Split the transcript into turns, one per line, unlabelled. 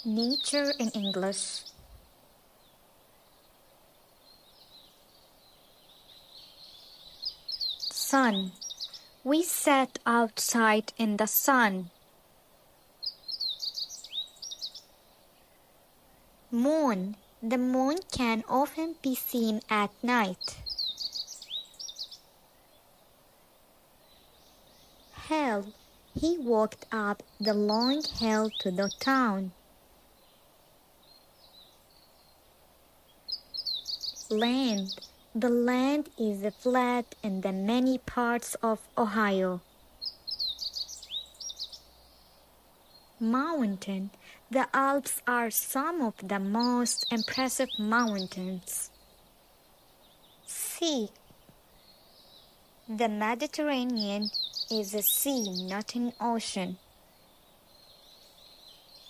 Nature in English. Sun. We sat outside in the sun. Moon. The moon can often be seen at night. Hill. He walked up the long hill to the town. Land. The land is flat in the many parts of Ohio. Mountain. The Alps are some of the most impressive mountains. Sea. The Mediterranean is a sea, not an ocean.